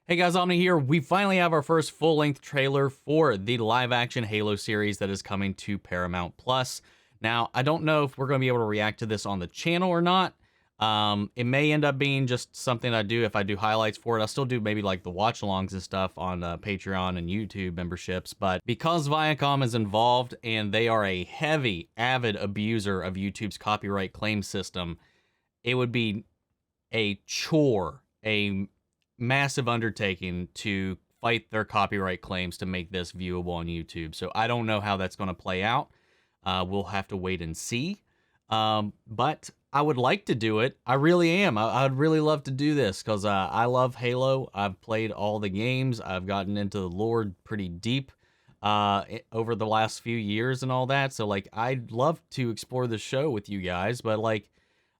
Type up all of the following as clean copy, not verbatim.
Hey guys, Omni here. We finally have our first full-length trailer for the live-action Halo series that is coming to Paramount Plus. Now, I don't know if we're going to be able to react to this on the channel or not. It may end up being just something I do if I do highlights for it. I'll still do maybe like the watch-alongs and stuff on Patreon and YouTube memberships. But because Viacom is involved and they are a heavy, avid abuser of YouTube's copyright claim system, it would be a chore, a massive undertaking to fight their copyright claims to make this viewable on YouTube. So I don't know how that's going to play out. We'll have to wait and see. But I would like to do it. I really am. I'd really love to do this because I love Halo. I've played all the games. I've gotten into the lore pretty deep over the last few years and all that. So like, I'd love to explore the show with you guys, but like,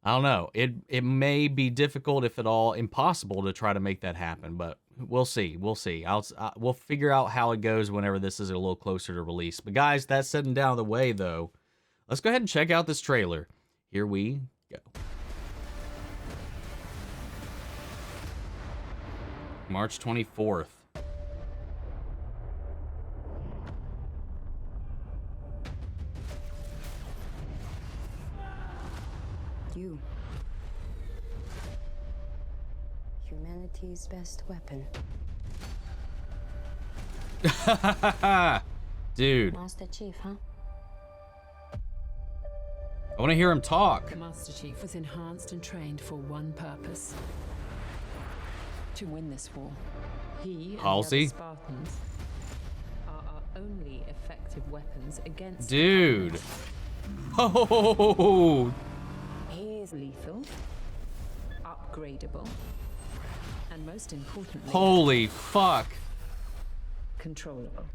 I don't know. It may be difficult, if at all impossible, to try to make that happen, but we'll see. We'll see. We'll figure out how it goes whenever this is a little closer to release. But guys, that's setting down the way, though. Let's go ahead and check out this trailer. Here we go. March 24th. You. Humanity's best weapon. Dude. Master Chief, huh? I want to hear him talk. The Master Chief was enhanced and trained for one purpose. To win this war. He and Halsey? the other Spartans are our only effective weapons against Dude. Oh. He is lethal, upgradable, and most importantly, Holy fuck. controllable.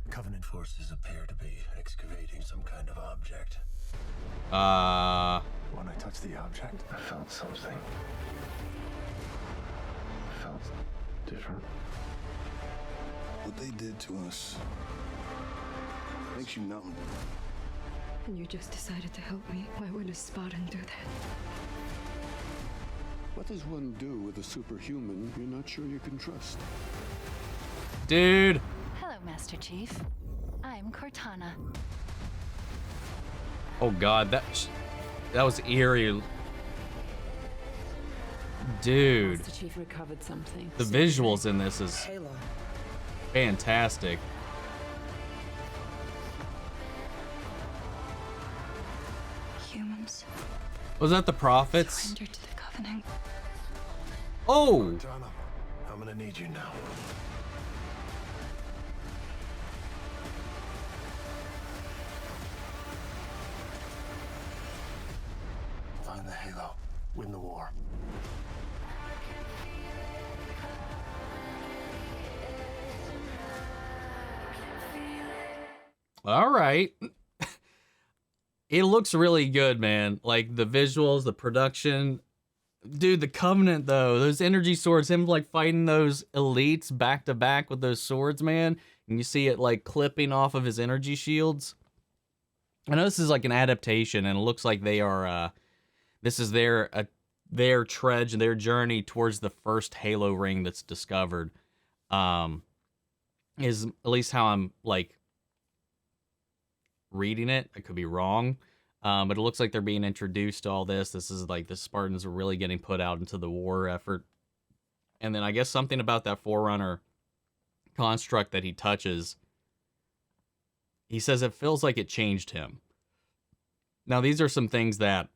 Covenant forces appear to be excavating some kind of object. When I touched the object, I felt something. I felt different. What they did to us makes you numb. And you just decided to help me. Why would a Spartan do that? What does one do with a superhuman you're not sure you can trust? Dude. Hello, Master Chief. I'm Cortana. Oh god, that was eerie. Dude. Master Chief recovered something. The visuals in this is fantastic. Humans Was that the prophets? surrendered to the Covenant. Oh! Cortana, I'm gonna need you now. Find the Halo. Win the war. All right. It looks really good, man. Like the visuals, the production. Dude, the Covenant though, those energy swords, him like fighting those elites back to back with those swords, man. And you see it like clipping off of his energy shields. I know this is like an adaptation and it looks like they are, this is their trudge, their journey towards the first Halo ring that's discovered. Is at least how I'm like reading it. I could be wrong. But it looks like they're being introduced to all this. This is like the Spartans are really getting put out into the war effort. And then I guess something about that Forerunner construct that he touches, he says it feels like it changed him. Now, these are some things that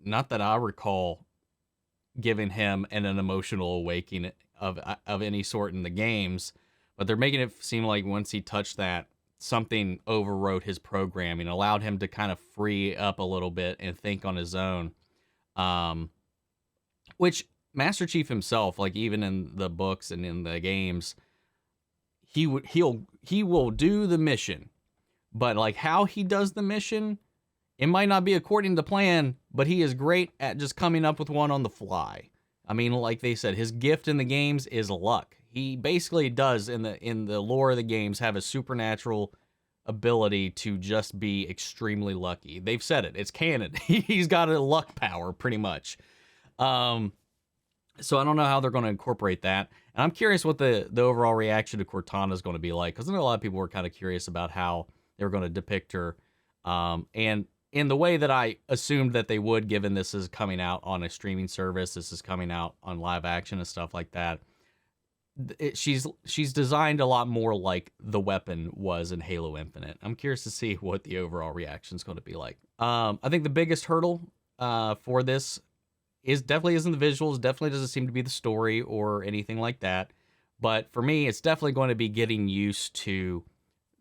not that I recall giving him an emotional awakening of any sort in the games, but they're making it seem like once he touched that, something overwrote his programming, allowed him to kind of free up a little bit and think on his own. Which Master Chief himself, like even in the books and in the games, he will do the mission, but like how he does the mission, it might not be according to plan, but he is great at just coming up with one on the fly. I mean, like they said, his gift in the games is luck. He basically does in the lore of the games have a supernatural ability to just be extremely lucky. They've said it. It's canon. He's got a luck power pretty much. So I don't know how they're going to incorporate that. And I'm curious what the overall reaction to Cortana is going to be like, because I know a lot of people were kind of curious about how they were going to depict her. And in the way that I assumed that they would, given this is coming out on a streaming service, this is coming out on live action and stuff like that. She's designed a lot more like the weapon was in Halo Infinite. I'm curious to see what the overall reaction is going to be like. I think the biggest hurdle for this definitely isn't the visuals, definitely doesn't seem to be the story or anything like that. But for me, it's definitely going to be getting used to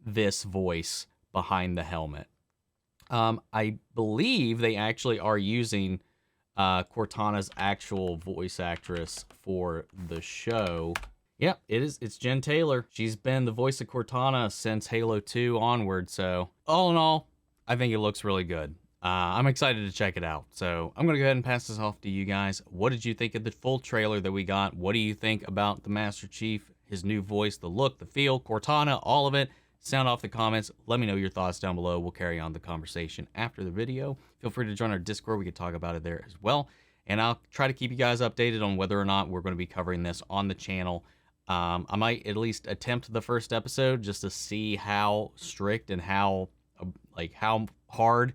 this voice behind the helmet. I believe they actually are using Cortana's actual voice actress for the show. Yeah, it is. It's Jen Taylor. She's been the voice of Cortana since Halo 2 onward. So all in all, I think it looks really good. I'm excited to check it out. So I'm going to go ahead and pass this off to you guys. What did you think of the full trailer that we got? What do you think about the Master Chief, his new voice, the look, the feel, Cortana, all of it? Sound off the comments. Let me know your thoughts down below. We'll carry on the conversation after the video. Feel free to join our Discord. We could talk about it there as well. And I'll try to keep you guys updated on whether or not we're going to be covering this on the channel. I might at least attempt the first episode just to see how strict and how hard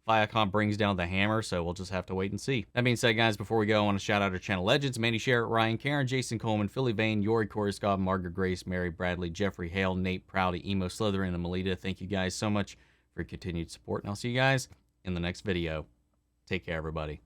Viacom brings down the hammer, so we'll just have to wait and see. That being said, guys, before we go, I want to shout out our channel legends: Mandy Sherritt, Ryan, Karen, Jason Coleman, Philly Vane, Yori Korsgaard, Margaret Grace, Mary Bradley, Jeffrey Hale, Nate Prouty, Emo Slytherin, and Melita. Thank you guys so much for your continued support, and I'll see you guys in the next video. Take care, everybody.